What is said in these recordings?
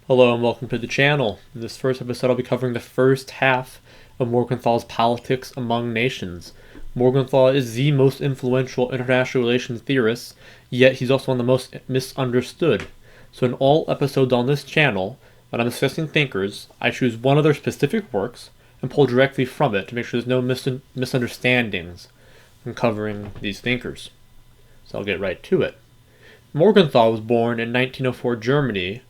Hello and welcome to the channel. In this first episode I'll be covering the first half of Morgenthau's Politics Among Nations. Morgenthau is the most influential international relations theorist, yet he's also one of the most misunderstood. So in all episodes on this channel, when I'm discussing thinkers, I choose one of their specific works and pull directly from it to make sure there's no misunderstandings when covering these thinkers. So I'll get right to it. Morgenthau was born in 1904 Germany.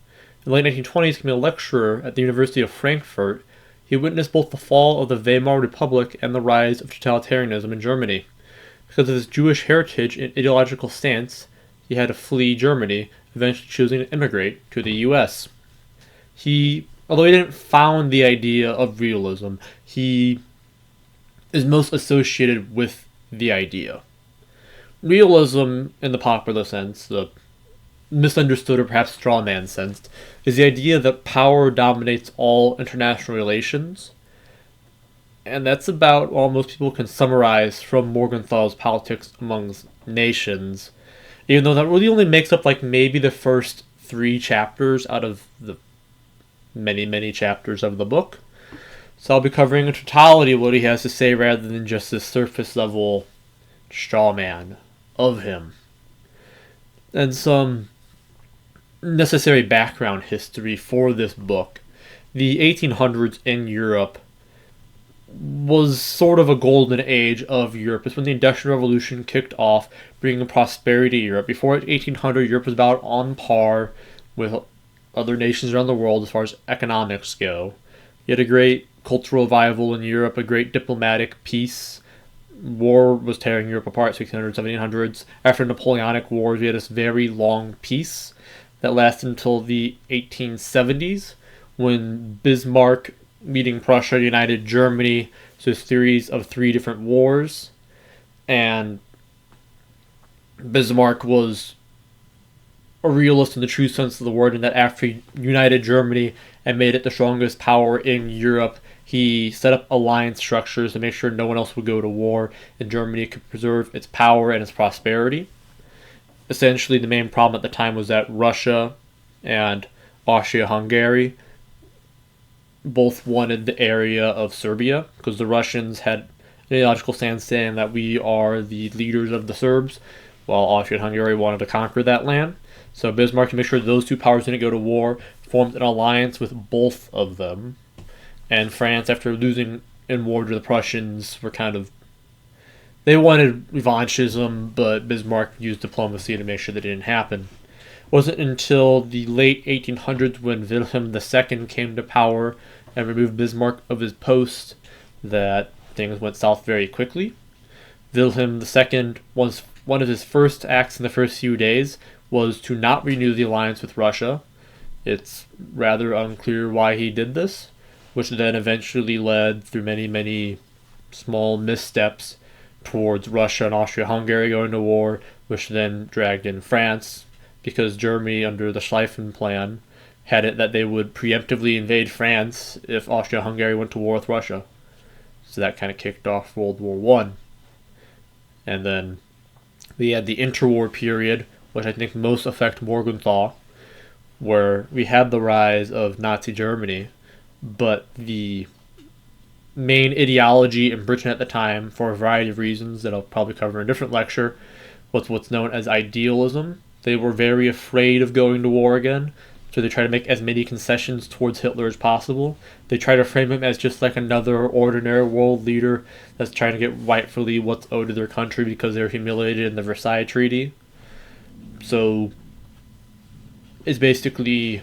In the late 1920s, became a lecturer at the University of Frankfurt. He witnessed both the fall of the Weimar Republic and the rise of totalitarianism in Germany. Because of his Jewish heritage and ideological stance, he had to flee Germany, eventually choosing to immigrate to the US. Although he didn't found the idea of realism, he is most associated with the idea. Realism, in the popular sense, the misunderstood or perhaps strawman sensed, is the idea that power dominates all international relations. And that's about all most people can summarize from Morgenthau's Politics Among Nations, even though that really only makes up maybe the first 3 chapters out of the many chapters of the book. So I'll be covering in totality what he has to say rather than just this surface level strawman of him. And some necessary background history for this book. The 1800s in Europe was sort of a golden age of Europe. It's when the Industrial Revolution kicked off, bringing prosperity to Europe. Before 1800, Europe was about on par with other nations around the world as far as economics go. You had a great cultural revival in Europe, a great diplomatic peace. War was tearing Europe apart, 1600s, 1700s. After Napoleonic Wars, we had this very long peace that lasted until the 1870s, when Bismarck, meeting Prussia, united Germany. So a series of 3 different wars, and Bismarck was a realist in the true sense of the word, in that after he united Germany and made it the strongest power in Europe, he set up alliance structures to make sure no one else would go to war, and Germany could preserve its power and its prosperity. Essentially, the main problem at the time was that Russia and Austria-Hungary both wanted the area of Serbia, because the Russians had an ideological stance saying that we are the leaders of the Serbs, while Austria-Hungary wanted to conquer that land. So Bismarck, to make sure those 2 powers didn't go to war, formed an alliance with both of them. And France, after losing in war to the Prussians, they wanted revanchism, but Bismarck used diplomacy to make sure that it didn't happen. It wasn't until the late 1800s, when Wilhelm II came to power and removed Bismarck of his post, that things went south very quickly. Wilhelm II, one of his first acts in the first few days was to not renew the alliance with Russia. It's rather unclear why he did this, which then eventually led, through many small missteps, towards Russia and Austria-Hungary going to war, which then dragged in France, because Germany, under the Schlieffen Plan, had it that they would preemptively invade France if Austria-Hungary went to war with Russia. So that kind of kicked off World War I. And then we had the interwar period, which I think most affect Morgenthau, where we had the rise of Nazi Germany, but the main ideology in Britain at the time, for a variety of reasons that I'll probably cover in a different lecture, was what's known as idealism. They were very afraid of going to war again, so they try to make as many concessions towards Hitler as possible. They try to frame him as just like another ordinary world leader that's trying to get rightfully what's owed to their country because they were humiliated in the Versailles Treaty. So it's basically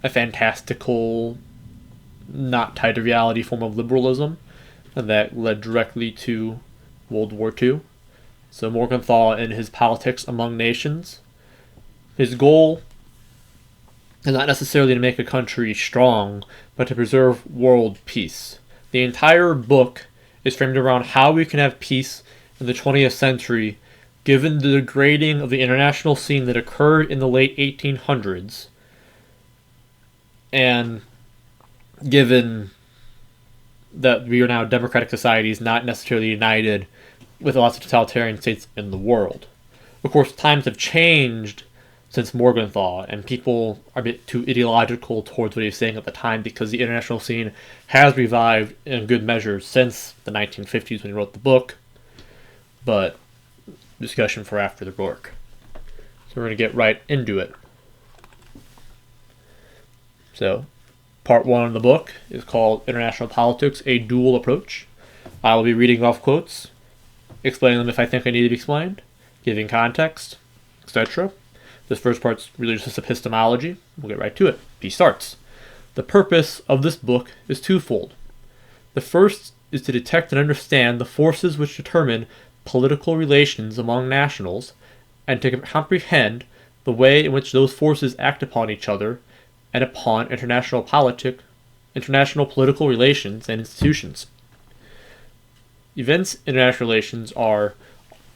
a fantastical, not tied to reality form of liberalism, and that led directly to World War II. So Morgenthau, in his Politics Among Nations, his goal is not necessarily to make a country strong, but to preserve world peace. The entire book is framed around how we can have peace in the 20th century, given the degrading of the international scene that occurred in the late 1800s, and given that we are now democratic societies, not necessarily united with lots of totalitarian states in the world. Of course, times have changed since Morgenthau, and people are a bit too ideological towards what he's saying at the time because the international scene has revived in good measure since the 1950s when he wrote the book, but discussion for after the work. So we're going to get right into it. So, part 1 of the book is called International Politics, A Dual Approach. I will be reading off quotes, explaining them if I think I need to be explained, giving context, etc. This first part's really just epistemology. We'll get right to it. He starts. The purpose of this book is twofold. The first is to detect and understand the forces which determine political relations among nationals, and to comprehend the way in which those forces act upon each other and upon international political relations and institutions. Events in international relations are,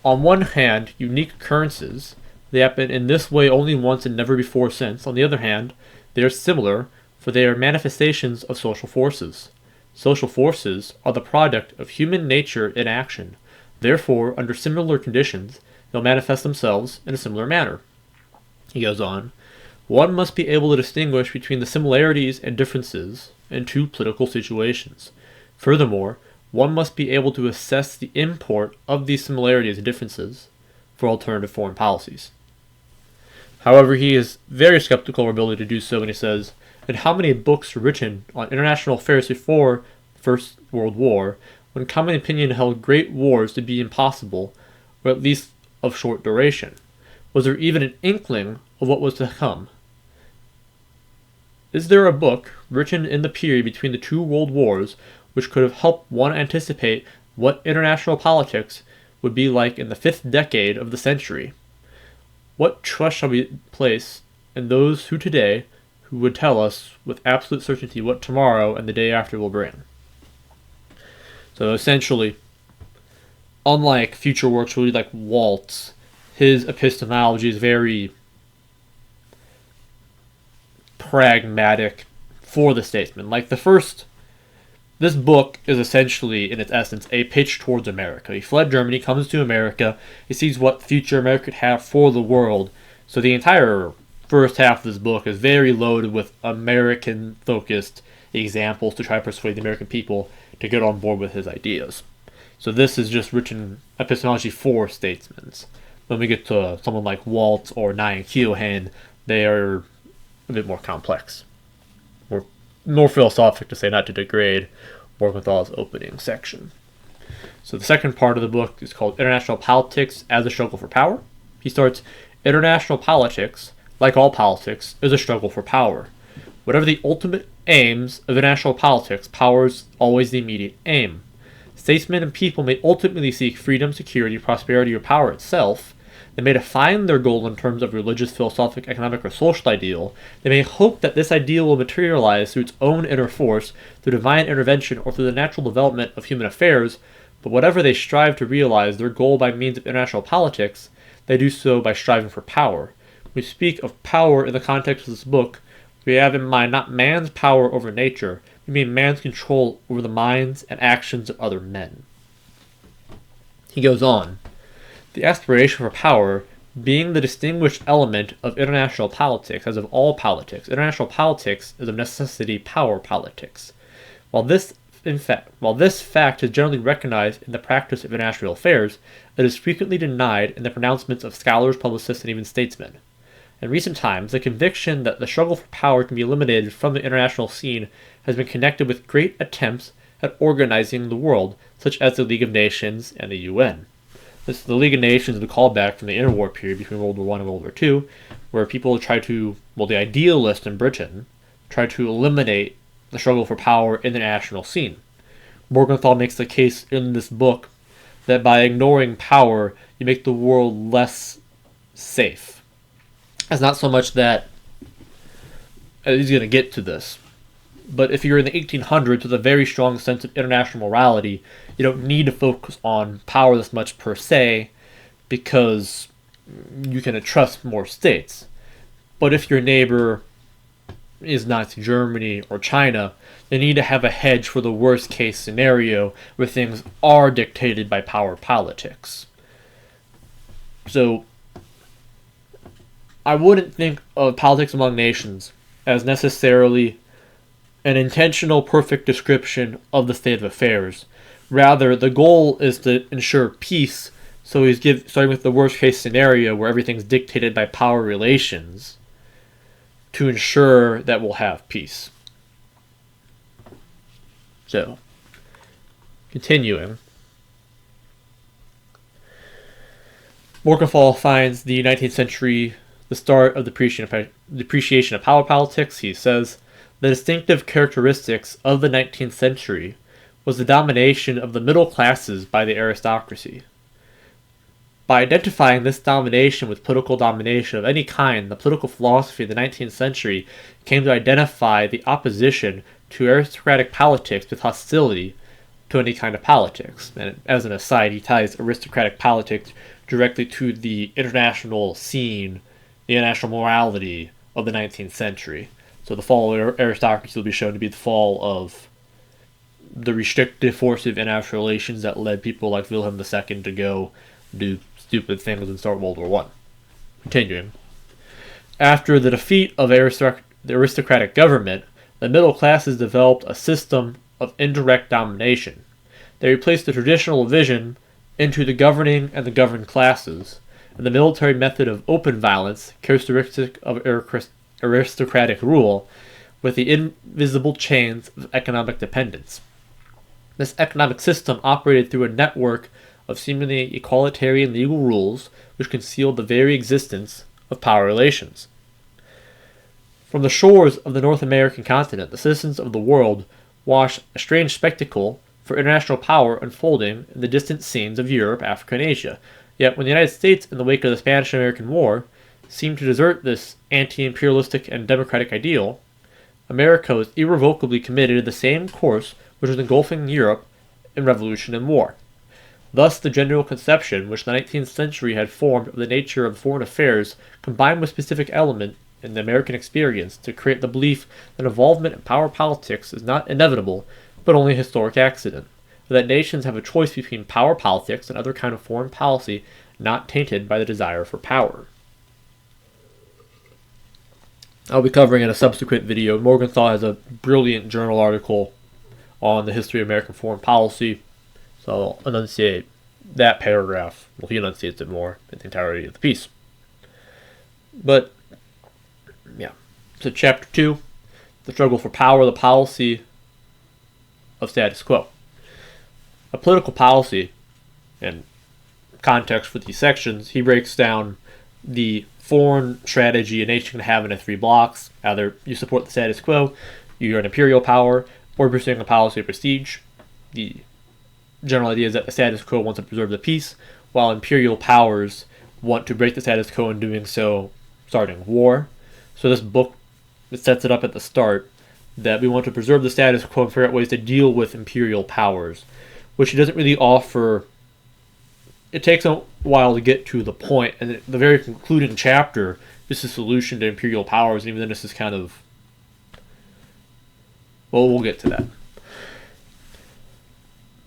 on one hand, unique occurrences. They happen in this way only once and never before since. On the other hand, they are similar, for they are manifestations of social forces. Social forces are the product of human nature in action. Therefore, under similar conditions, they'll manifest themselves in a similar manner. He goes on, one must be able to distinguish between the similarities and differences in two political situations. Furthermore, one must be able to assess the import of these similarities and differences for alternative foreign policies. However, he is very skeptical of our ability to do so when he says, and how many books were written on international affairs before the First World War, when common opinion held great wars to be impossible, or at least of short duration? Was there even an inkling of what was to come? Is there a book written in the period between the two world wars which could have helped one anticipate what international politics would be like in the 5th decade of the century? What trust shall we place in those who today who would tell us with absolute certainty what tomorrow and the day after will bring? So essentially, unlike future works really like Walt's, his epistemology is very pragmatic for the statesman. Like this book is essentially, in its essence, a pitch towards America. He fled Germany, comes to America, he sees what future America could have for the world. So the entire first half of this book is very loaded with American-focused examples to try to persuade the American people to get on board with his ideas. So this is just written epistemology for statesmen. When we get to someone like Walt or Nye and Keohane, they are a bit more complex. More philosophic, to say, not to degrade Morgenthau's opening section. So the second part of the book is called International Politics as a Struggle for Power. He starts, international politics, like all politics, is a struggle for power. Whatever the ultimate aims of international politics, power is always the immediate aim. Statesmen and people may ultimately seek freedom, security, prosperity, or power itself. They may define their goal in terms of religious, philosophic, economic, or social ideal. They may hope that this ideal will materialize through its own inner force, through divine intervention, or through the natural development of human affairs, but whatever they strive to realize their goal by means of international politics, they do so by striving for power. When we speak of power in the context of this book, we have in mind not man's power over nature, we mean man's control over the minds and actions of other men. He goes on, the aspiration for power being the distinguished element of international politics, as of all politics. International politics is of necessity power politics. While this fact is generally recognized in the practice of international affairs, it is frequently denied in the pronouncements of scholars, publicists, and even statesmen. In recent times, the conviction that the struggle for power can be eliminated from the international scene has been connected with great attempts at organizing the world, such as the League of Nations and the UN. The League of Nations is a callback from the interwar period between World War I and World War II, where people tried to, the idealists in Britain tried to eliminate the struggle for power in the national scene. Morgenthau makes the case in this book that by ignoring power, you make the world less safe. It's not so much that he's going to get to this, but if you're in the 1800s with a very strong sense of international morality, you don't need to focus on power this much per se, because you can trust more states. But if your neighbor is Nazi Germany or China, they need to have a hedge for the worst case scenario where things are dictated by power politics. So I wouldn't think of Politics Among Nations as necessarily an intentional perfect description of the state of affairs. Rather, the goal is to ensure peace, so he's starting with the worst case scenario where everything's dictated by power relations to ensure that we'll have peace. So, continuing. Morgenthau finds the 19th century the start of the depreciation of power politics. He says, the distinctive characteristics of the 19th century was the domination of the middle classes by the aristocracy. By identifying this domination with political domination of any kind, the political philosophy of the 19th century came to identify the opposition to aristocratic politics with hostility to any kind of politics. And as an aside, he ties aristocratic politics directly to the international scene, the international morality of the 19th century. So the fall of aristocracy will be shown to be the fall of the restrictive force of international relations that led people like Wilhelm II to go do stupid things and start World War I. Continuing. After the defeat of the aristocratic government, the middle classes developed a system of indirect domination. They replaced the traditional division into the governing and the governed classes, and the military method of open violence, characteristic of aristocratic rule, with the invisible chains of economic dependence. This economic system operated through a network of seemingly egalitarian legal rules which concealed the very existence of power relations. From the shores of the North American continent, the citizens of the world watched a strange spectacle for international power unfolding in the distant scenes of Europe, Africa, and Asia. Yet when the United States, in the wake of the Spanish-American War, seemed to desert this anti-imperialistic and democratic ideal, America was irrevocably committed to the same course which was engulfing Europe in revolution and war. Thus, the general conception which the 19th century had formed of the nature of foreign affairs combined with specific element in the American experience to create the belief that involvement in power politics is not inevitable, but only a historic accident, that nations have a choice between power politics and other kind of foreign policy not tainted by the desire for power. I'll be covering in a subsequent video. Morgenthau has a brilliant journal article on the history of American foreign policy, so I'll enunciate that paragraph. Well, he enunciates it more in the entirety of the piece. But, yeah. So chapter 2, the struggle for power, the policy of status quo. A political policy, and context for these sections, he breaks down the foreign strategy a nation can have into 3 blocks. Either you support the status quo, you're an imperial power, or pursuing a policy of prestige. The general idea is that the status quo wants to preserve the peace, while imperial powers want to break the status quo and doing so starting war. So this book, it sets it up at the start that we want to preserve the status quo and figure out ways to deal with imperial powers, which he doesn't really offer. It takes a while to get to the point, and the very concluding chapter is the solution to imperial powers, and even then this is kind of... Well, we'll get to that.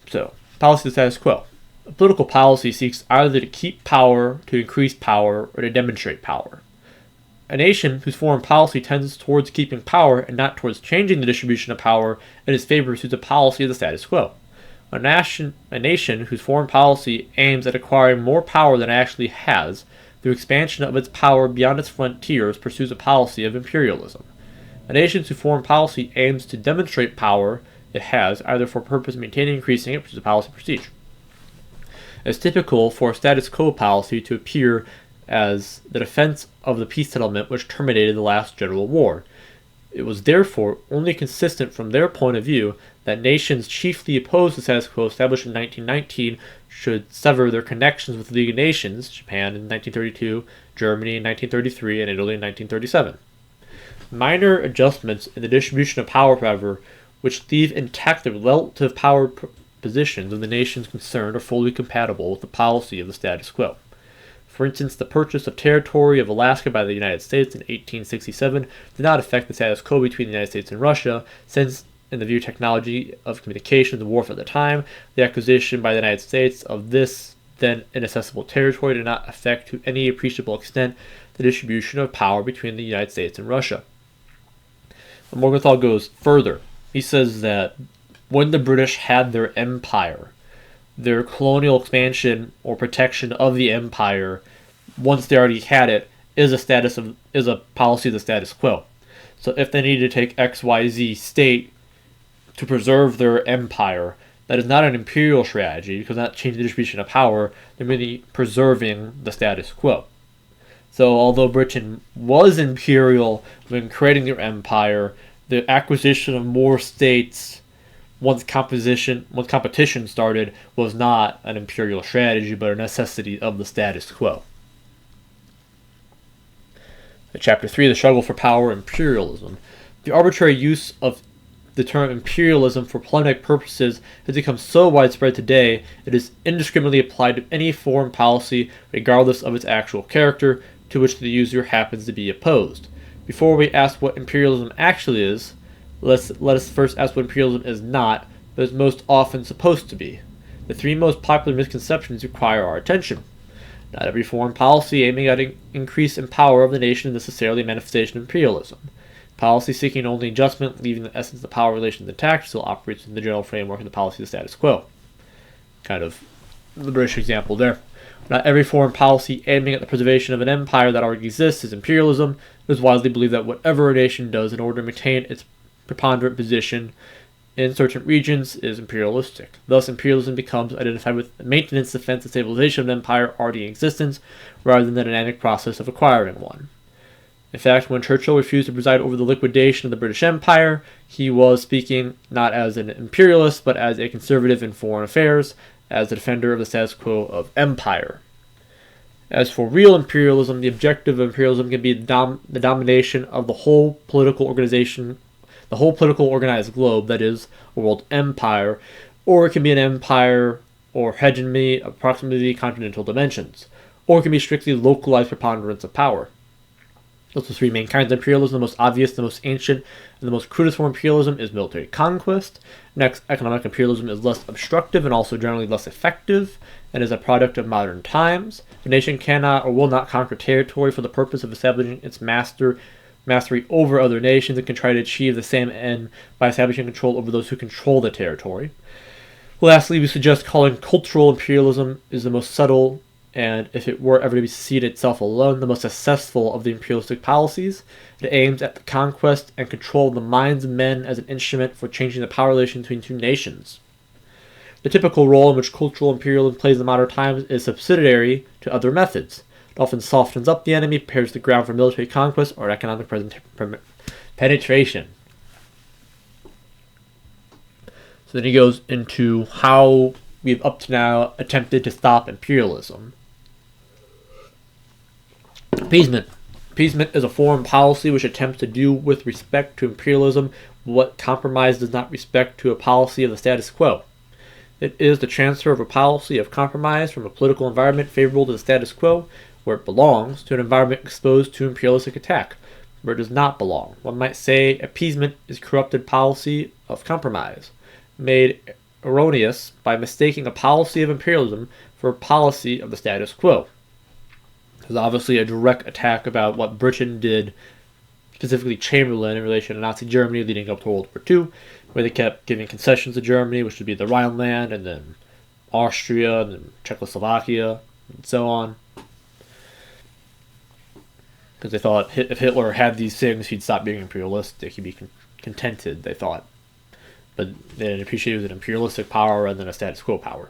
So, policy of the status quo. A political policy seeks either to keep power, to increase power, or to demonstrate power. A nation whose foreign policy tends towards keeping power and not towards changing the distribution of power in its favor pursues a policy of the status quo. A nation whose foreign policy aims at acquiring more power than it actually has through expansion of its power beyond its frontiers pursues a policy of imperialism. A nation whose foreign policy aims to demonstrate power it has, either for purpose of maintaining or increasing it, pursues a policy of prestige. It is typical for a status quo policy to appear as the defense of the peace settlement which terminated the last general war. It was therefore only consistent from their point of view that nations chiefly opposed to the status quo established in 1919 should sever their connections with the League of Nations, Japan in 1932, Germany in 1933, and Italy in 1937. Minor adjustments in the distribution of power, however, which leave intact the relative power positions of the nations concerned are fully compatible with the policy of the status quo. For instance, the purchase of territory of Alaska by the United States in 1867 did not affect the status quo between the United States and Russia, since, in the view of technology of communications and warfare at the time, the acquisition by the United States of this then inaccessible territory did not affect to any appreciable extent the distribution of power between the United States and Russia. But Morgenthau goes further. He says that when the British had their empire, their colonial expansion or protection of the empire, once they already had it, is a policy of the status quo. So if they needed to take XYZ state to preserve their empire, that is not an imperial strategy, because not changing the distribution of power, they're merely preserving the status quo. So although Britain was imperial when creating their empire, the acquisition of more states once competition started was not an imperial strategy, but a necessity of the status quo. Chapter 3, the struggle for power, imperialism. The arbitrary use of the term imperialism for polemic purposes has become so widespread today, it is indiscriminately applied to any foreign policy, regardless of its actual character, to which the user happens to be opposed. Before we ask what imperialism actually is, let us first ask what imperialism is not, but is most often supposed to be. The three most popular misconceptions require our attention. Not every foreign policy aiming at an increase in power of the nation is necessarily a manifestation of imperialism. Policy seeking only adjustment, leaving the essence of the power relations intact, still operates in the general framework of the policy of the status quo. Kind of the British example there. Not every foreign policy aiming at the preservation of an empire that already exists is imperialism. It is widely believed that whatever a nation does in order to maintain its preponderant position in certain regions is imperialistic. Thus, imperialism becomes identified with the maintenance, defense, and stabilization of an empire already in existence, rather than the dynamic process of acquiring one. In fact, when Churchill refused to preside over the liquidation of the British Empire, he was speaking not as an imperialist, but as a conservative in foreign affairs, as a defender of the status quo of empire. As for real imperialism, the objective of imperialism can be the domination of the whole political organized globe, that is, a world empire, or it can be an empire or hegemony of approximately continental dimensions, or it can be strictly localized preponderance of power. Those are the three main kinds of imperialism. The most obvious, the most ancient, and the most crudest form of imperialism is military conquest. Next, economic imperialism is less obstructive and also generally less effective, and is a product of modern times. The nation cannot or will not conquer territory for the purpose of establishing its mastery over other nations, and can try to achieve the same end by establishing control over those who control the territory. Lastly, we suggest calling cultural imperialism is the most subtle, and if it were ever to be succeed itself alone, the most successful of the imperialistic policies. It aims at the conquest and control of the minds of men as an instrument for changing the power relation between two nations. The typical role in which cultural imperialism plays in modern times is subsidiary to other methods. It often softens up the enemy, prepares the ground for military conquest or economic penetration. So then he goes into how we've up to now attempted to stop imperialism. Appeasement. Appeasement is a foreign policy which attempts to do with respect to imperialism what compromise does not respect to a policy of the status quo. It is the transfer of a policy of compromise from a political environment favorable to the status quo, where it belongs, to an environment exposed to imperialistic attack, where it does not belong. One might say appeasement is corrupted policy of compromise, made erroneous by mistaking a policy of imperialism for a policy of the status quo. There's obviously a direct attack about what Britain did, specifically Chamberlain, in relation to Nazi Germany leading up to World War II, where they kept giving concessions to Germany, which would be the Rhineland, and then Austria, and then Czechoslovakia, and so on. Because they thought if Hitler had these things, he'd stop being imperialistic, he'd be contented, they thought. But they didn't appreciate it was an imperialistic power rather than a status quo power.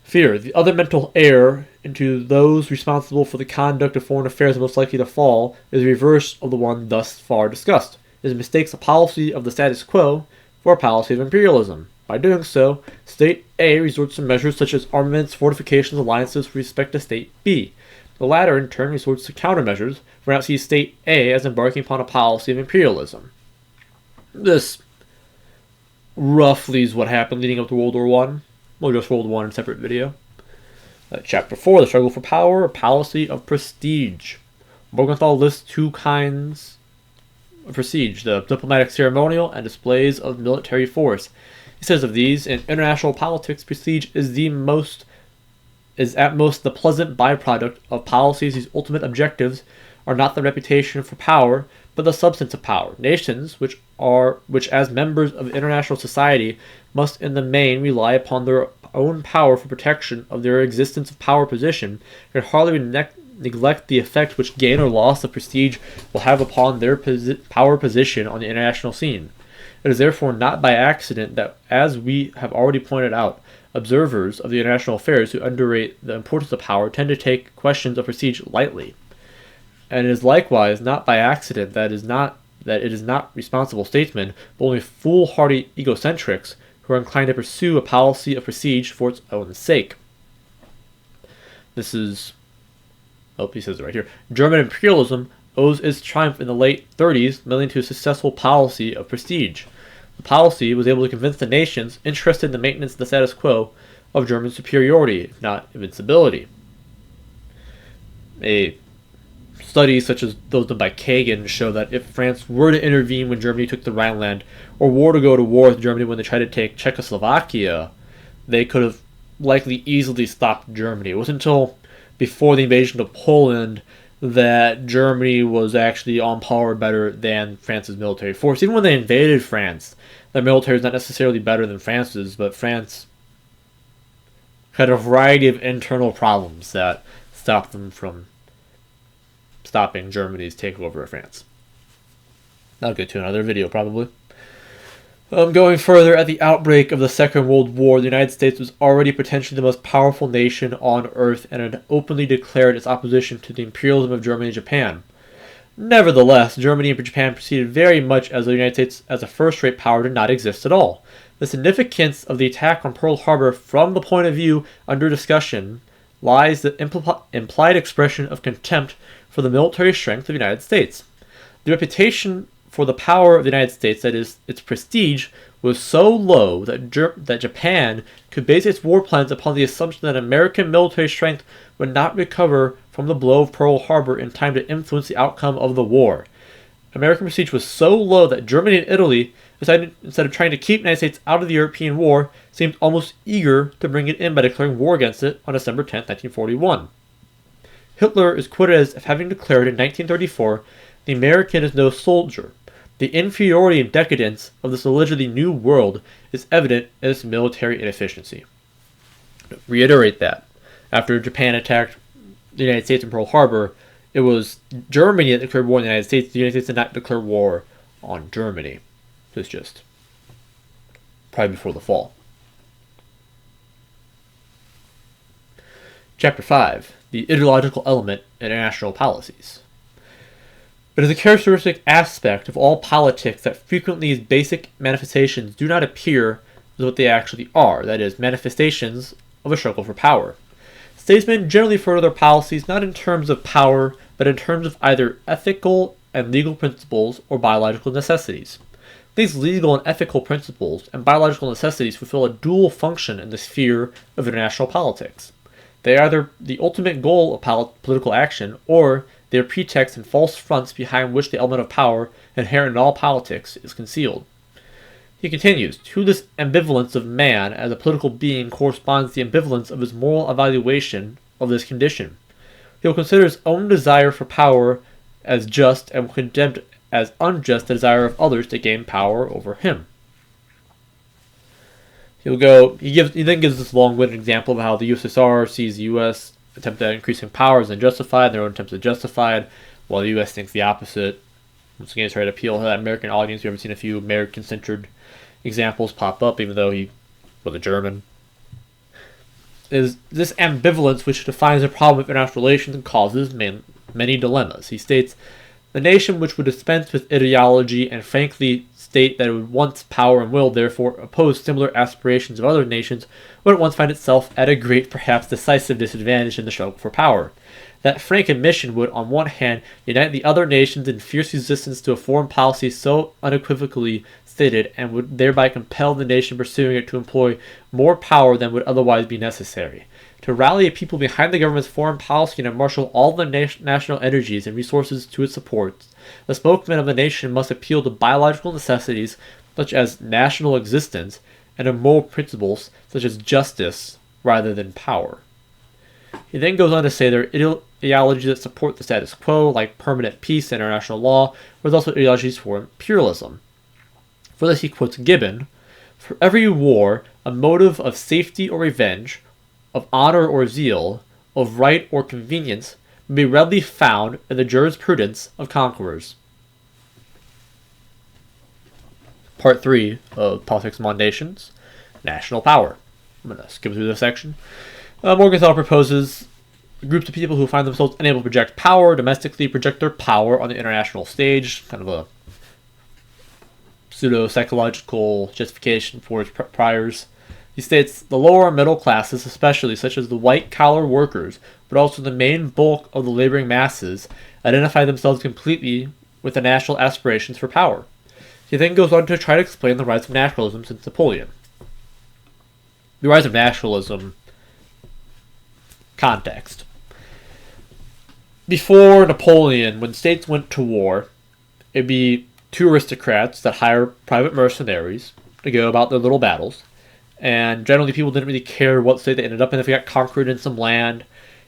Fear. The other mental error into those responsible for the conduct of foreign affairs most likely to fall is the reverse of the one thus far discussed. It mistakes a policy of the status quo for a policy of imperialism. By doing so, State A resorts to measures such as armaments, fortifications, alliances with respect to State B. The latter, in turn, resorts to countermeasures, for now sees State A as embarking upon a policy of imperialism. This roughly is what happened leading up to World War I. We'll just World War I in a separate video. Chapter 4, the struggle for power, a policy of prestige. Morgenthau lists two kinds of prestige, the diplomatic ceremonial and displays of military force. He says of these, in international politics, prestige is at most the pleasant byproduct of policies whose ultimate objectives are not the reputation for power, but the substance of power. Nations, which as members of international society, must in the main rely upon their own power for protection of their existence of power position, can hardly neglect the effect which gain or loss of prestige will have upon their power position on the international scene. It is therefore not by accident that, as we have already pointed out, observers of the international affairs who underrate the importance of power tend to take questions of prestige lightly. And it is likewise not by accident that it is not responsible statesmen, but only foolhardy egocentrics who are inclined to pursue a policy of prestige for its own sake. This is, he says it right here. German imperialism owes its triumph in the late 30s mainly to a successful policy of prestige. The policy was able to convince the nations interested in the maintenance of the status quo of German superiority, if not invincibility. Studies such as those done by Kagan show that if France were to intervene when Germany took the Rhineland, or were to go to war with Germany when they tried to take Czechoslovakia, they could have likely easily stopped Germany. It wasn't until before the invasion of Poland that Germany was actually on par better than France's military force. Even when they invaded France, their military is not necessarily better than France's, but France had a variety of internal problems that stopped them from stopping Germany's takeover of France. I'll get to another video probably. Going further, at the outbreak of the Second World War, the United States was already potentially the most powerful nation on Earth and had openly declared its opposition to the imperialism of Germany and Japan. Nevertheless, Germany and Japan proceeded very much as the United States as a first-rate power did not exist at all. The significance of the attack on Pearl Harbor from the point of view under discussion lies the implied expression of contempt for the military strength of the United States. The reputation for the power of the United States, that is, its prestige, was so low that Japan could base its war plans upon the assumption that American military strength would not recover from the blow of Pearl Harbor in time to influence the outcome of the war. American prestige was so low that Germany and Italy decided, instead of trying to keep the United States out of the European war, seemed almost eager to bring it in by declaring war against it on December 10, 1941. Hitler is quoted as having declared in 1934, "The American is no soldier. The inferiority and decadence of this allegedly new world is evident in its military inefficiency." Reiterate that. After Japan attacked the United States in Pearl Harbor, it was Germany that declared war on the United States. The United States did not declare war on Germany. It was just probably before the fall. Chapter 5. The ideological element in international policies. It is a characteristic aspect of all politics that frequently these basic manifestations do not appear as what they actually are, that is, manifestations of a struggle for power. Statesmen generally further their policies not in terms of power, but in terms of either ethical and legal principles or biological necessities. These legal and ethical principles and biological necessities fulfill a dual function in the sphere of international politics. They are either the ultimate goal of political action, or they are pretexts and false fronts behind which the element of power inherent in all politics is concealed. He continues, to this ambivalence of man as a political being corresponds the ambivalence of his moral evaluation of this condition. He will consider his own desire for power as just and will condemn as unjust the desire of others to gain power over him. He then gives this long-winded example of how the USSR sees the U.S. attempt at increasing power as unjustified, their own attempts are justified, while the U.S. thinks the opposite. Once again, he's trying to appeal to that American audience. We haven't seen a few American-centered examples pop up, even though he was a German. Is this ambivalence which defines the problem of international relations and causes many dilemmas. He states, the nation which would dispense with ideology and frankly state that it would want power and will therefore oppose similar aspirations of other nations would at once find itself at a great, perhaps decisive disadvantage in the struggle for power. That frank admission would, on one hand, unite the other nations in fierce resistance to a foreign policy so unequivocally stated, and would thereby compel the nation pursuing it to employ more power than would otherwise be necessary. To rally a people behind the government's foreign policy and to marshal all the national energies and resources to its support, the spokesman of the nation must appeal to biological necessities such as national existence and of moral principles such as justice rather than power. He then goes on to say there are ideologies that support the status quo, like permanent peace and international law, but also ideologies for imperialism. For this, he quotes Gibbon: "For every war, a motive of safety or revenge, of honor or zeal, of right or convenience, may be readily found in the jurisprudence of conquerors." Part 3 of Politics Among Nations, National Power. I'm going to skip through this section. Morgenthau proposes groups of people who find themselves unable to project power domestically project their power on the international stage, kind of a pseudo-psychological justification for his priors. He states, "The lower middle classes, especially such as the white-collar workers, but also the main bulk of the laboring masses, identify themselves completely with the national aspirations for power." He then goes on to try to explain the rise of nationalism since Napoleon. The rise of nationalism context. Before Napoleon, when states went to war, it'd be two aristocrats that hire private mercenaries to go about their little battles, and generally people didn't really care what state they ended up in. If they got conquered in some land,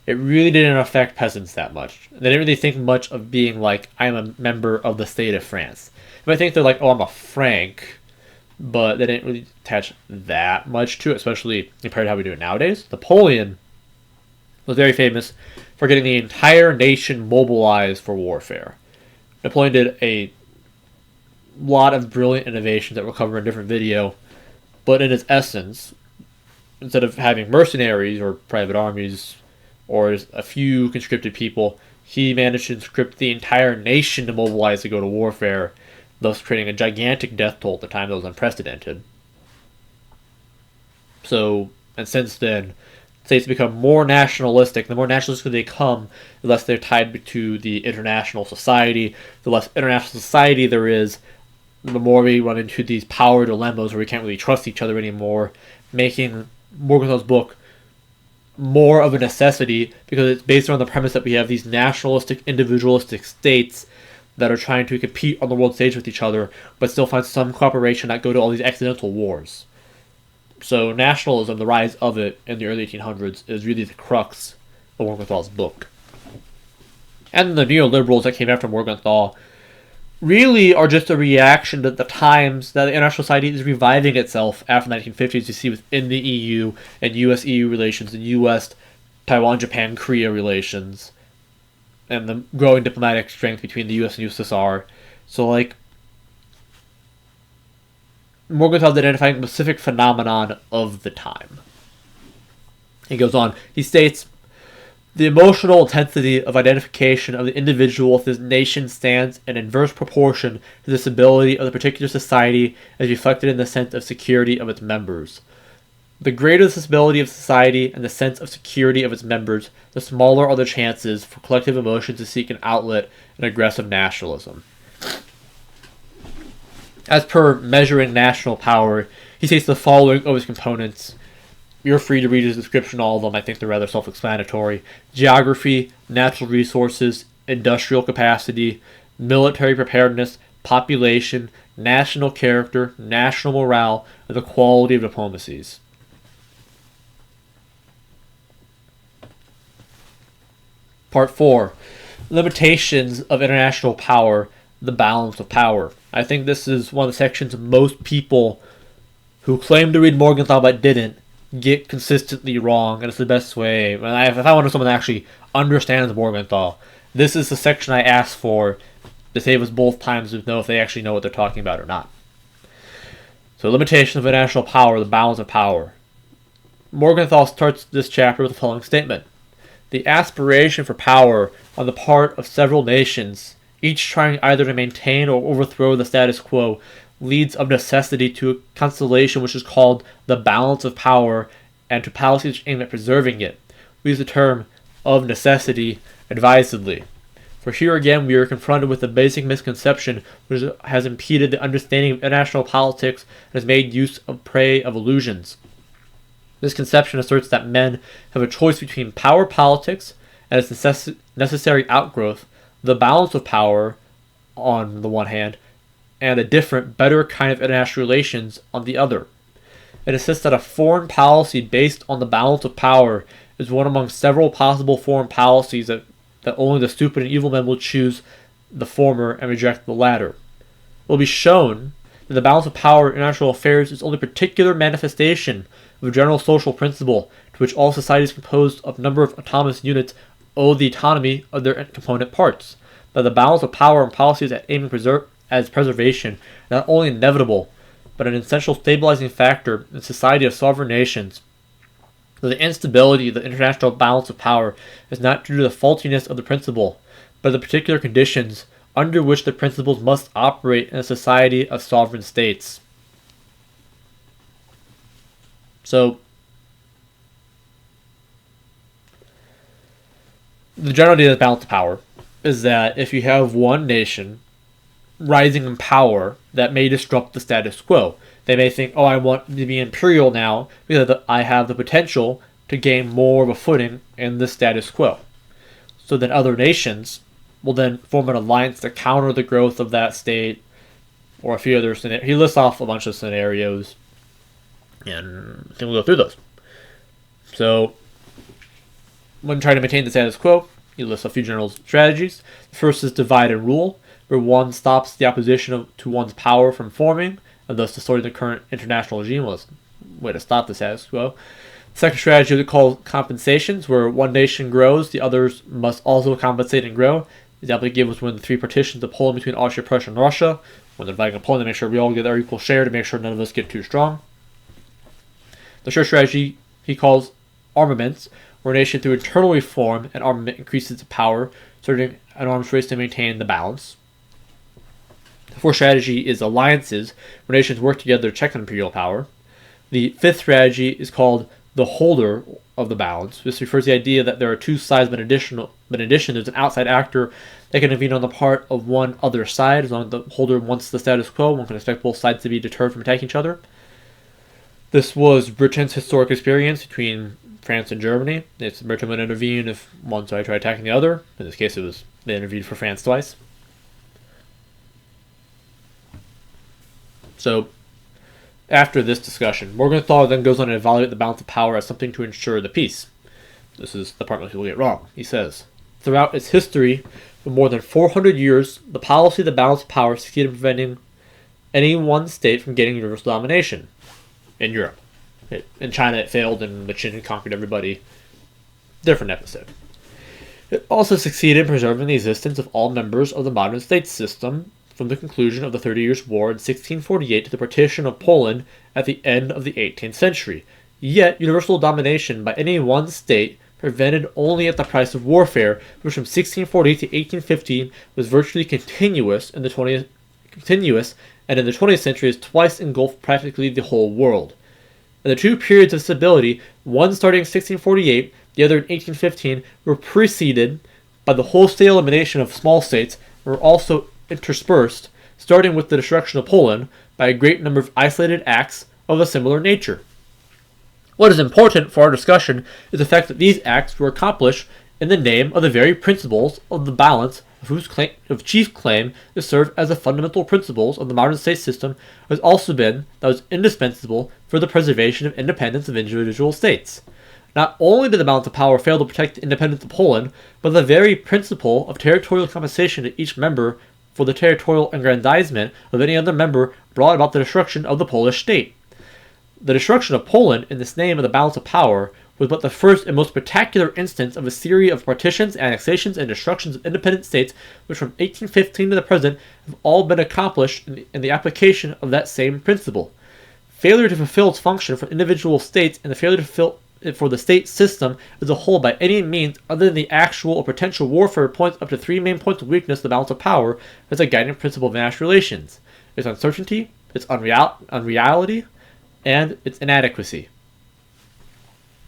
it really didn't affect peasants that much. They didn't really think much of being like, I'm a member of the state of France. You might think they're like, oh, I'm a Frank, but they didn't really attach that much to it, especially compared to how we do it nowadays. Napoleon was very famous for getting the entire nation mobilized for warfare. Napoleon did a lot of brilliant innovations that we'll cover in a different video, but in its essence, instead of having mercenaries or private armies or a few conscripted people, he managed to conscript the entire nation to mobilize to go to warfare, thus creating a gigantic death toll at the time that was unprecedented. So, and since then, states become more nationalistic. The more nationalistic they become, the less they're tied to the international society. The less international society there is, the more we run into these power dilemmas where we can't really trust each other anymore, making Morgenthau's book more of a necessity because it's based on the premise that we have these nationalistic, individualistic states that are trying to compete on the world stage with each other, but still find some cooperation that go to all these accidental wars. So nationalism, the rise of it in the early 1800s, is really the crux of Morgenthau's book. And the neoliberals that came after Morgenthau really are just a reaction to the times that the international society is reviving itself after the 1950s. You see within the EU and US-EU relations, and US, Taiwan, Japan, Korea relations, and the growing diplomatic strength between the US and USSR. So, like, Morgenthau's identifying a specific phenomenon of the time. He goes on. He states, "The emotional intensity of identification of the individual with his nation stands in inverse proportion to the stability of the particular society as reflected in the sense of security of its members. The greater the stability of society and the sense of security of its members, the smaller are the chances for collective emotion to seek an outlet in aggressive nationalism." As per Measuring National Power, he states the following of his components. You're free to read his description, all of them. I think they're rather self-explanatory. Geography, natural resources, industrial capacity, military preparedness, population, national character, national morale, and the quality of diplomacies. Part 4. Limitations of international power, the balance of power. I think this is one of the sections most people who claim to read Morgenthau but didn't get consistently wrong, and it's the best way. If I want someone that actually understands Morgenthau, this is the section I ask for to save us both times to know if they actually know what they're talking about or not. So, limitations of international power, the balance of power. Morgenthau starts this chapter with the following statement. The aspiration for power on the part of several nations, each trying either to maintain or overthrow the status quo, leads of necessity to a constellation which is called the balance of power, and to policies aimed at preserving it. We use the term of necessity advisedly. For here again we are confronted with a basic misconception which has impeded the understanding of international politics and has made use of prey of illusions. This conception asserts that men have a choice between power politics and its necessary outgrowth, the balance of power on the one hand, and a different, better kind of international relations on the other. It insists that a foreign policy based on the balance of power is one among several possible foreign policies that only the stupid and evil men will choose the former and reject the latter. It will be shown that the balance of power in international affairs is only a particular manifestation of a general social principle to which all societies composed of a number of autonomous units owe the autonomy of their component parts. That the balance of power and policies at aiming as preservation are not only inevitable, but an essential stabilizing factor in the society of sovereign nations. The instability of the international balance of power is not due to the faultiness of the principle, but the particular conditions under which the principles must operate in a society of sovereign states. So, the general idea of the balance of power is that if you have one nation rising in power, that may disrupt the status quo. They may think, oh, I want to be imperial now because I have the potential to gain more of a footing in the status quo. So then other nations will then form an alliance to counter the growth of that state, or a few other scenarios. He lists off a bunch of scenarios, and I think we'll go through those. So, when trying to maintain the status quo, he lists a few general strategies. The first is divide and rule, where one stops the opposition to one's power from forming, and thus distorting the current international regime. Was a way to stop the status quo. The second strategy is called compensations, where one nation grows, the others must also compensate and grow. The example he gave was when the three partitions of Poland between Austria, Prussia, and Russia. When they're dividing Poland, they make sure we all get our equal share to make sure none of us get too strong. The third strategy he calls armaments, where a nation through internal reform and armament increases its power, starting an arms race to maintain the balance. The fourth strategy is alliances, where nations work together to check on imperial power. The fifth strategy is called the holder of the balance. This refers to the idea that there are two sides, but in addition, there's an outside actor that can intervene on the part of one other side. As long as the holder wants the status quo, one can expect both sides to be deterred from attacking each other. This was Britain's historic experience between France and Germany. It's Britain would intervene if one side tried attacking the other. In this case, they intervened for France twice. So, after this discussion, Morgenthau then goes on to evaluate the balance of power as something to ensure the peace. This is the part most people get wrong. He says, throughout its history, for more than 400 years, the policy of the balance of power succeeded in preventing any one state from getting universal domination in Europe. In China, it failed, and the Qin conquered everybody. Different episode. It also succeeded in preserving the existence of all members of the modern state system from the conclusion of the 30 Years' War in 1648 to the partition of Poland at the end of the 18th century. Yet, universal domination by any one state, prevented only at the price of warfare, which from 1648 to 1815 was virtually continuous, and in the 20th century has twice engulfed practically the whole world. And the two periods of stability, one starting in 1648, the other in 1815, were preceded by the wholesale elimination of small states, and were also interspersed, starting with the destruction of Poland, by a great number of isolated acts of a similar nature. What is important for our discussion is the fact that these acts were accomplished in the name of the very principles of the balance of whose chief claim to serve as the fundamental principles of the modern state system has also been that was indispensable for the preservation of independence of individual states. Not only did the balance of power fail to protect the independence of Poland, but the very principle of territorial compensation to each member for the territorial aggrandizement of any other member brought about the destruction of the Polish state. The destruction of Poland in this name of the balance of power was but the first and most spectacular instance of a series of partitions, annexations, and destructions of independent states which from 1815 to the present have all been accomplished in the application of that same principle. Failure to fulfill its function for individual states and the failure to fulfill it for the state system as a whole by any means other than the actual or potential warfare points up to three main points of weakness of the balance of power as a guiding principle of international relations: its uncertainty, its unreality, and its inadequacy.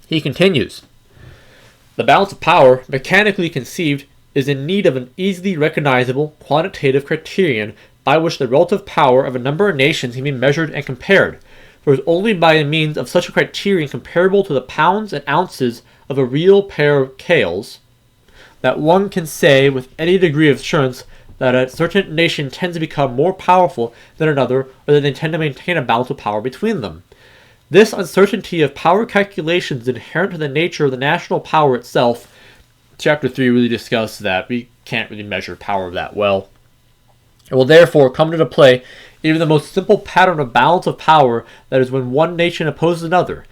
He continues, the balance of power, mechanically conceived, is in need of an easily recognizable quantitative criterion by which the relative power of a number of nations can be measured and compared. For it is only by means of such a criterion comparable to the pounds and ounces of a real pair of scales that one can say with any degree of assurance that a certain nation tends to become more powerful than another, or that they tend to maintain a balance of power between them. This uncertainty of power calculations inherent to the nature of the national power itself. Chapter 3 really discusses that. We can't really measure power that well. It will therefore come into play even the most simple pattern of balance of power, that is, when one nation opposes another.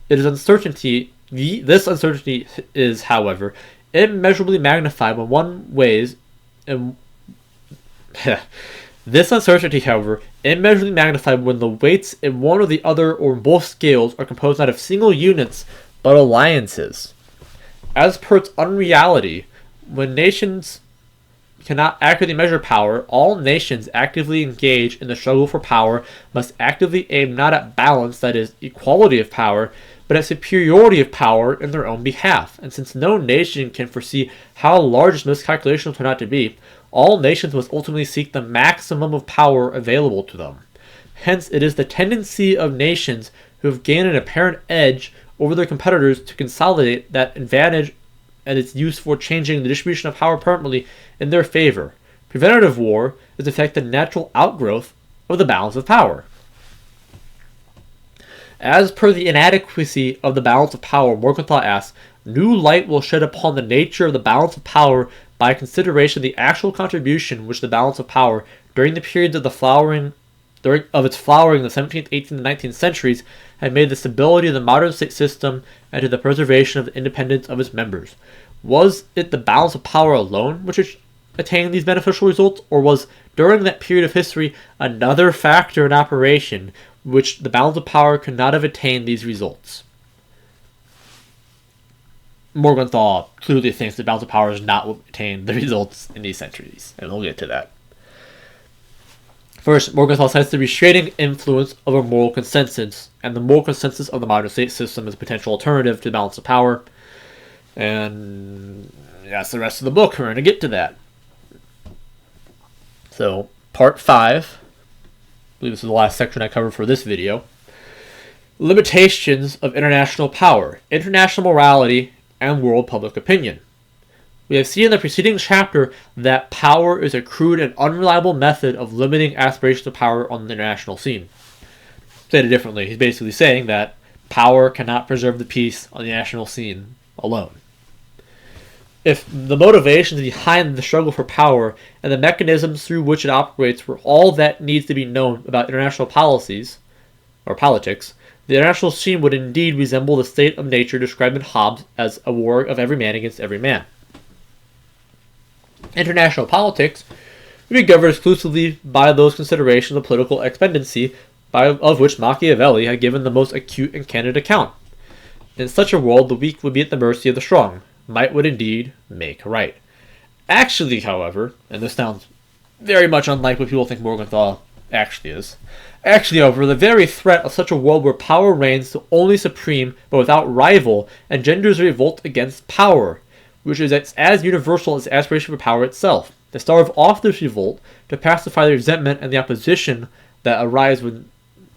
It is uncertainty. This uncertainty is, however, immeasurably magnified when one weighs and this uncertainty, however, immeasurably magnified when the weights in one or the other or both scales are composed not of single units but alliances. As per its unreality, when nations cannot accurately measure power, all nations actively engaged in the struggle for power must actively aim not at balance, that is, equality of power, but at superiority of power in their own behalf. And since no nation can foresee how large this miscalculation will turn out to be, all nations must ultimately seek the maximum of power available to them. Hence, it is the tendency of nations who have gained an apparent edge over their competitors to consolidate that advantage and its use for changing the distribution of power permanently in their favor. Preventative war is in fact the natural outgrowth of the balance of power. As per the inadequacy of the balance of power, Morgenthau asks, new light will shed upon the nature of the balance of power by consideration of the actual contribution which the balance of power, during the periods of its flowering in the 17th, 18th, and 19th centuries, had made the stability of the modern state system and to the preservation of the independence of its members. Was it the balance of power alone which attained these beneficial results, or was, during that period of history, another factor in operation which the balance of power could not have attained these results? Morgenthau clearly thinks the balance of power has not attained the results in these centuries, and we'll get to that. First, Morgenthau cites the restraining influence of a moral consensus, and the moral consensus of the modern state system as a potential alternative to the balance of power. And that's the rest of the book. We're going to get to that. So, part 5, I believe this is the last section I covered for this video. Limitations of international power, international morality, and world public opinion. We have seen in the preceding chapter that power is a crude and unreliable method of limiting aspirations of power on the international scene. Stated differently, he's basically saying that power cannot preserve the peace on the national scene alone. If the motivations behind the struggle for power and the mechanisms through which it operates were all that needs to be known about international policies, or politics, the international scene would indeed resemble the state of nature described in Hobbes as a war of every man against every man. International politics would be governed exclusively by those considerations of political expediency of which Machiavelli had given the most acute and candid account. In such a world, the weak would be at the mercy of the strong. Might would indeed make right. Actually, however, and this sounds very much unlike what people think Morgenthau actually is. Actually, however, the very threat of such a world where power reigns only supreme but without rival engenders a revolt against power, which is as universal as the aspiration for power itself. To starve off this revolt, to pacify the resentment and the opposition that arise when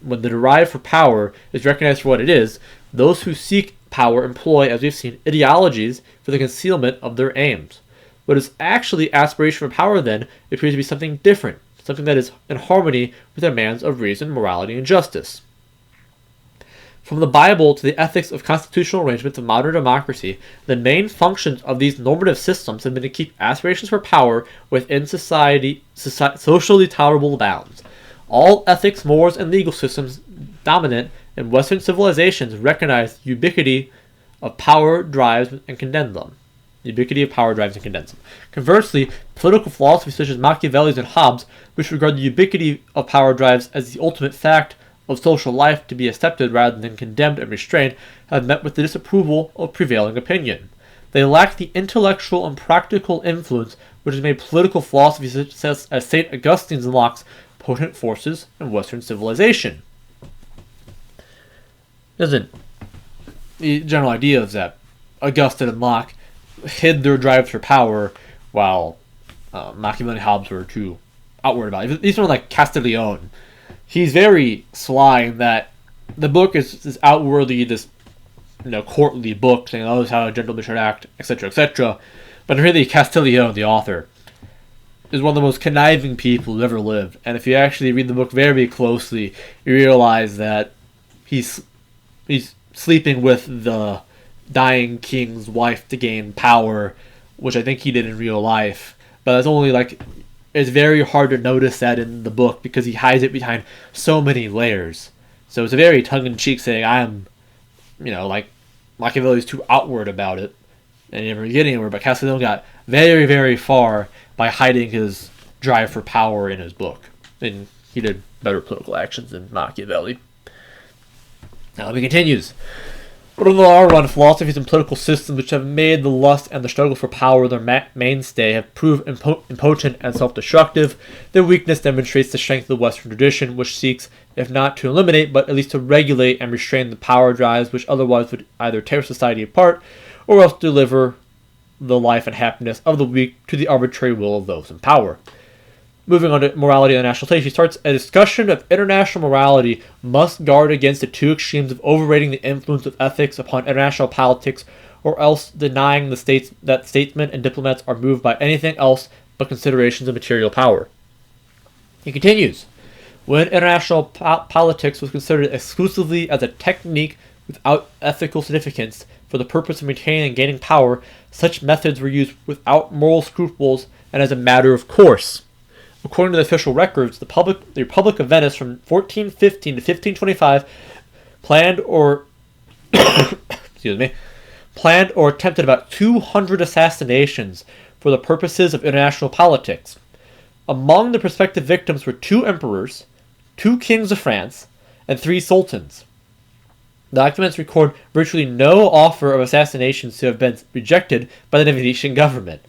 the drive for power is recognized for what it is, those who seek power employ, as we've seen, ideologies for the concealment of their aims. What is actually aspiration for power, then, appears to be something different, something that is in harmony with the demands of reason, morality, and justice. From the Bible to the ethics of constitutional arrangements of modern democracy, the main functions of these normative systems have been to keep aspirations for power within socially tolerable bounds. All ethics, morals, and legal systems dominant in Western civilizations recognize the ubiquity of power drives and condemn them. Conversely, political philosophy such as Machiavelli's and Hobbes, which regard the ubiquity of power drives as the ultimate fact of social life to be accepted rather than condemned and restrained, have met with the disapproval of prevailing opinion. They lack the intellectual and practical influence which has made political philosophy such as St. Augustine's and Locke's potent forces in Western civilization. The general idea is that Augustine and Locke hid their drives for power, while Machiavelli and Hobbes were too outward about it. These are like Castiglione. He's very sly in that the book is outwardly this courtly book saying, oh, this is how a gentleman should act, etc., etc. But really, Castiglione, the author, is one of the most conniving people who ever lived. And if you actually read the book very closely, you realize that he's he's sleeping with the dying king's wife to gain power, which I think he did in real life. But that's only like, it's very hard to notice that in the book because he hides it behind so many layers. So it's a very tongue-in-cheek saying, I'm, like Machiavelli's too outward about it, and he never get anywhere. But Castiglione got very, very far by hiding his drive for power in his book, and he did better political actions than Machiavelli. Now he continues. But in the long run, philosophies and political systems which have made the lust and the struggle for power their mainstay have proved impotent and self-destructive. Their weakness demonstrates the strength of the Western tradition, which seeks, if not to eliminate, but at least to regulate and restrain the power drives which otherwise would either tear society apart or else deliver the life and happiness of the weak to the arbitrary will of those in power. Moving on to morality on the national stage, he starts a discussion of international morality must guard against the two extremes of overrating the influence of ethics upon international politics or else denying that statesmen and diplomats are moved by anything else but considerations of material power. He continues, when international politics was considered exclusively as a technique without ethical significance for the purpose of maintaining and gaining power, such methods were used without moral scruples and as a matter of course. According to the official records, the Republic of Venice from 1415 to 1525 planned or attempted about 200 assassinations for the purposes of international politics. Among the prospective victims were 2 emperors, 2 kings of France, and 3 sultans. The documents record virtually no offer of assassinations to have been rejected by the Venetian government.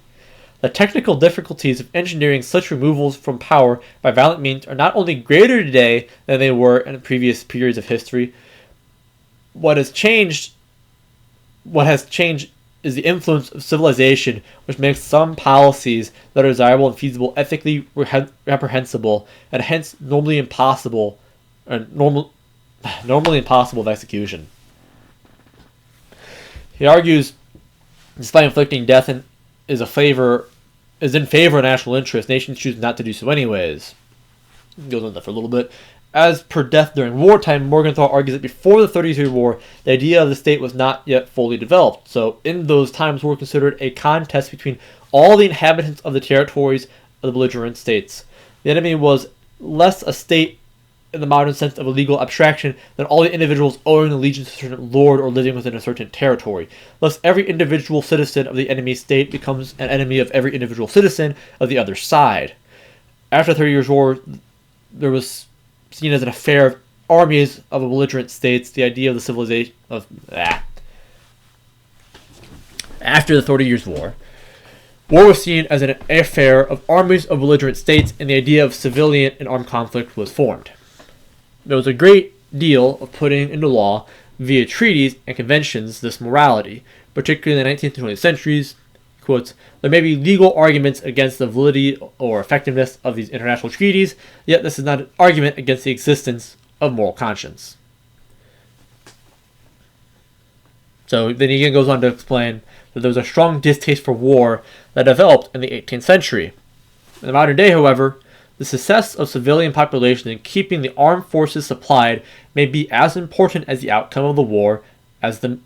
The technical difficulties of engineering such removals from power by violent means are not only greater today than they were in previous periods of history. What has changed is the influence of civilization, which makes some policies that are desirable and feasible ethically reprehensible and hence normally impossible of execution. He argues, despite inflicting death is in favor of national interest, nations choose not to do so anyways. Goes on that for a little bit. As per death during wartime, Morgenthau argues that before the 30-Year War, the idea of the state was not yet fully developed. So in those times, war considered a contest between all the inhabitants of the territories of the belligerent states. The enemy was less a state in the modern sense of a legal abstraction than all the individuals owing allegiance to a certain lord or living within a certain territory. Thus, every individual citizen of the enemy state becomes an enemy of every individual citizen of the other side. After the 30 Years' War, there was seen as an affair of armies of belligerent states, the idea of the civilization of... After the 30 Years' War was seen as an affair of armies of belligerent states, and the idea of civilian and armed conflict was formed. There was a great deal of putting into law via treaties and conventions this morality, particularly in the 19th and 20th centuries. Quotes, there may be legal arguments against the validity or effectiveness of these international treaties, yet this is not an argument against the existence of moral conscience. So then he again goes on to explain that there was a strong distaste for war that developed in the 18th century. In the modern day, however, the success of civilian population in keeping the armed forces supplied may be as important as the outcome of the war as the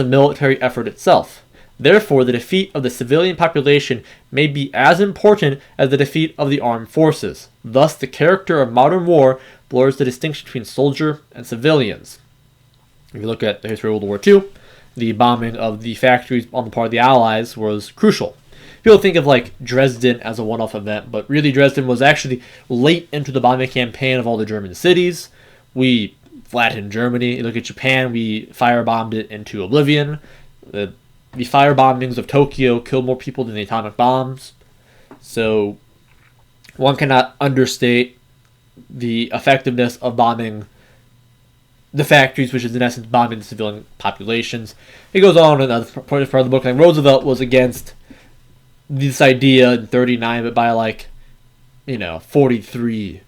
military effort itself. Therefore, the defeat of the civilian population may be as important as the defeat of the armed forces. Thus, the character of modern war blurs the distinction between soldier and civilians. If you look at the history of World War II, the bombing of the factories on the part of the Allies was crucial. People think of like Dresden as a one-off event, but really Dresden was actually late into the bombing campaign of all the German cities. We flattened Germany. You look at Japan, we firebombed it into oblivion. The firebombings of Tokyo killed more people than the atomic bombs. So one cannot understate the effectiveness of bombing the factories, which is in essence bombing the civilian populations. It goes on in the part of the book, like Roosevelt was against this idea in 39, but by 43,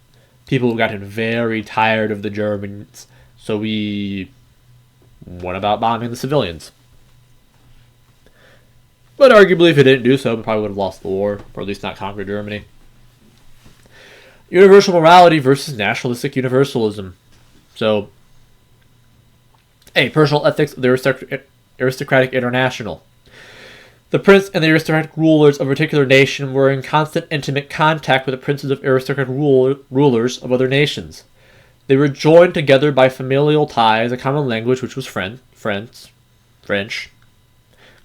people have gotten very tired of the Germans, so we went about bombing the civilians. But arguably, if it didn't do so, we probably would have lost the war, or at least not conquered Germany. Universal morality versus nationalistic universalism. So, A. Personal ethics of the aristocratic international. The prince and the aristocratic rulers of a particular nation were in constant intimate contact with the princes of aristocratic rulers of other nations. They were joined together by familial ties, a common language, which was French,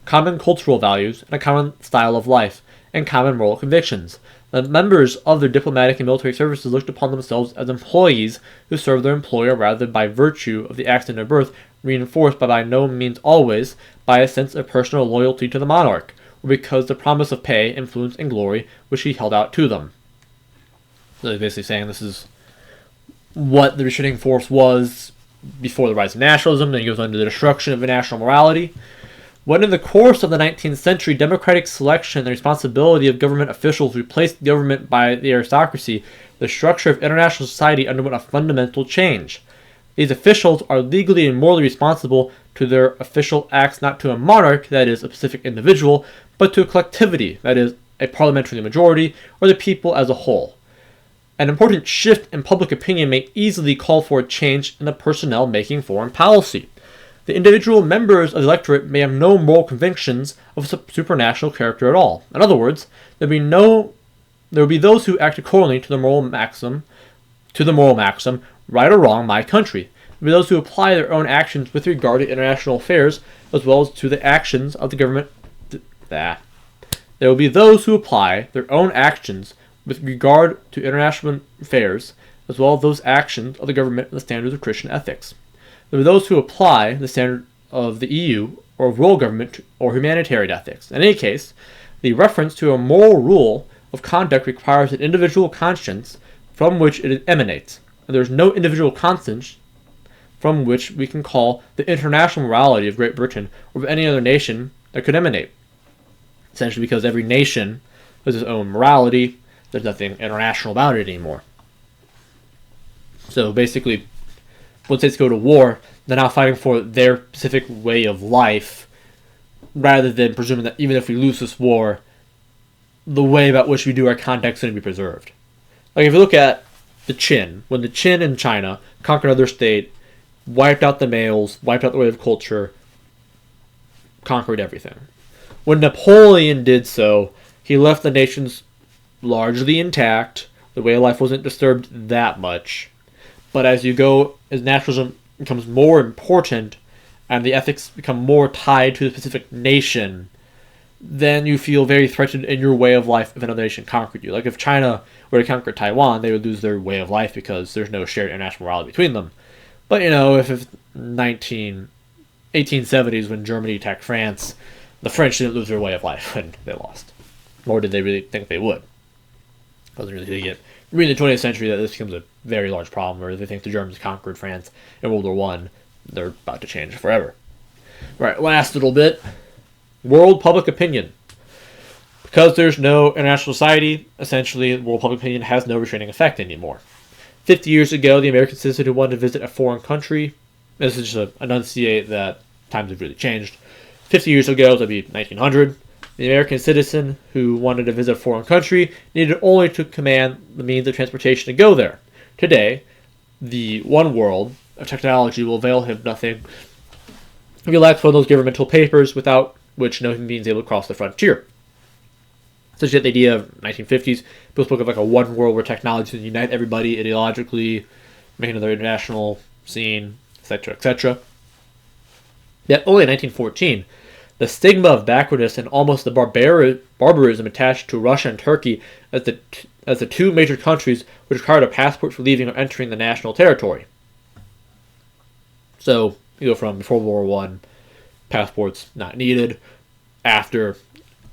common cultural values, and a common style of life, and common moral convictions. The members of their diplomatic and military services looked upon themselves as employees who served their employer rather by virtue of the accident of birth, reinforced by no means always by a sense of personal loyalty to the monarch, or because the promise of pay, influence, and glory which he held out to them. So he's basically saying this is what the restraining force was before the rise of nationalism, then he goes on to the destruction of national morality. When in the course of the 19th century, democratic selection and the responsibility of government officials replaced government by the aristocracy, the structure of international society underwent a fundamental change. These officials are legally and morally responsible to their official acts not to a monarch, that is, a specific individual, but to a collectivity, that is, a parliamentary majority, or the people as a whole. An important shift in public opinion may easily call for a change in the personnel making foreign policy. The individual members of the electorate may have no moral convictions of supranational character at all. In other words, there will be those who act accordingly to the moral maxim, right or wrong, my country. There will be those who apply their own actions with regard to international affairs, as well as to the actions of the government. There will be those who apply their own actions with regard to international affairs, as well as those actions of the government and the standards of Christian ethics. There are those who apply the standard of the EU or of world government or humanitarian ethics. In any case, the reference to a moral rule of conduct requires an individual conscience from which it emanates, and there is no individual conscience from which we can call the international morality of Great Britain or of any other nation that could emanate. Essentially because every nation has its own morality, there's nothing international about it anymore. So basically, when states go to war, they're now fighting for their specific way of life, rather than presuming that even if we lose this war, the way about which we do our conduct is going to be preserved. Like if you look at the Qin, when the Qin in China conquered another state, wiped out the males, wiped out the way of culture, conquered everything. When Napoleon did so, he left the nations largely intact. The way of life wasn't disturbed that much. But as nationalism becomes more important and the ethics become more tied to the specific nation, then you feel very threatened in your way of life if another nation conquered you. Like if China were to conquer Taiwan, they would lose their way of life because there's no shared international morality between them. But if 1870s when Germany attacked France, the French didn't lose their way of life when they lost. Nor did they really think they would. It wasn't really get in the 20th century that this becomes a very large problem, where they think the Germans conquered France in World War I. They're about to change forever. Right, last little bit. World public opinion. Because there's no international society, essentially world public opinion has no restraining effect anymore. 50 years ago, the American citizen who wanted to visit a foreign country, this is just to enunciate that times have really changed. 50 years ago, that'd be 1900. The American citizen who wanted to visit a foreign country needed only to command the means of transportation to go there. Today, the one world of technology will avail him nothing if he lacks one of those governmental papers without which no human being is able to cross the frontier. Such that the idea of 1950s, people spoke of like a one world where technology would unite everybody ideologically, make another international scene, etc., etc. Yet only in 1914, the stigma of backwardness and almost the barbarism attached to Russia and Turkey as the two major countries which required a passport for leaving or entering the national territory. So, you go from before World War I, passports not needed. After,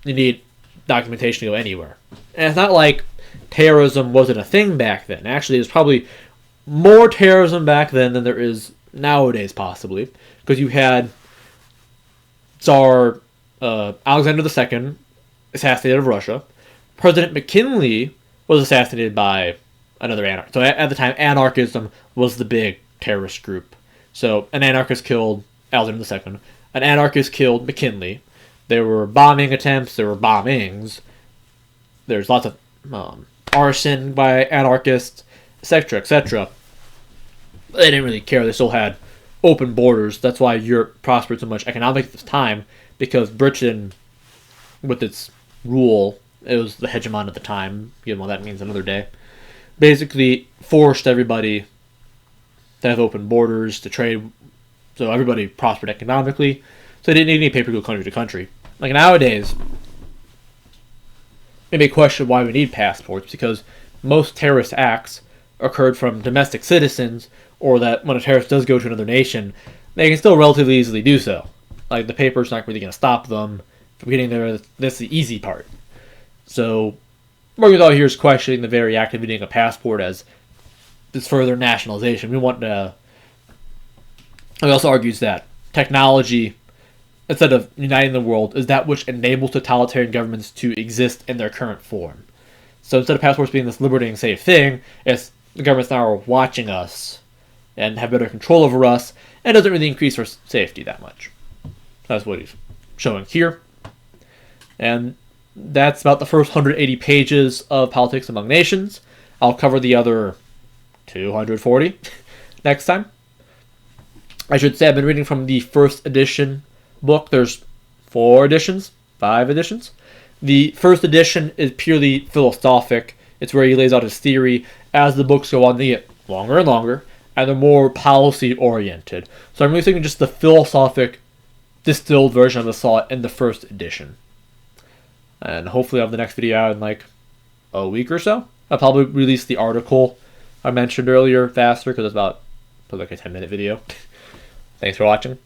you need documentation to go anywhere. And it's not like terrorism wasn't a thing back then. Actually, there's probably more terrorism back then than there is nowadays, possibly. Because you had Tsar Alexander II assassinated of Russia. President McKinley was assassinated by another anarchist. So at the time, anarchism was the big terrorist group. So an anarchist killed Alexander II. An anarchist killed McKinley. There were bombing attempts. There were bombings. There's lots of arson by anarchists, etc., etc. They didn't really care. They still had open borders. That's why Europe prospered so much economically at this time, because Britain, with its rule, it was the hegemon at the time, given what that means another day, basically forced everybody to have open borders, to trade, so everybody prospered economically, so they didn't need any paper to go country to country. Like nowadays, it may question why we need passports, because most terrorist acts occurred from domestic citizens, or that when a terrorist does go to another nation, they can still relatively easily do so. Like, the paper's not really going to stop them from getting there. That's the easy part. So, Morgenthau here is questioning the very act of getting a passport as this further nationalization. He also argues that technology, instead of uniting the world, is that which enables totalitarian governments to exist in their current form. So instead of passports being this liberating, safe thing, it's the governments now are watching us and have better control over us, and it doesn't really increase our safety that much. That's what he's showing here. And that's about the first 180 pages of Politics Among Nations. I'll cover the other 240 next time. I should say I've been reading from the first edition book. There's 5 editions. The first edition is purely philosophic. It's where he lays out his theory. As the books go on, they get longer and longer, and they're more policy-oriented. So I'm really thinking just the philosophic, distilled version of the thought in the first edition. And hopefully I'll have the next video out in like a week or so. I'll probably release the article I mentioned earlier faster, because it's about like a 10-minute video. Thanks for watching.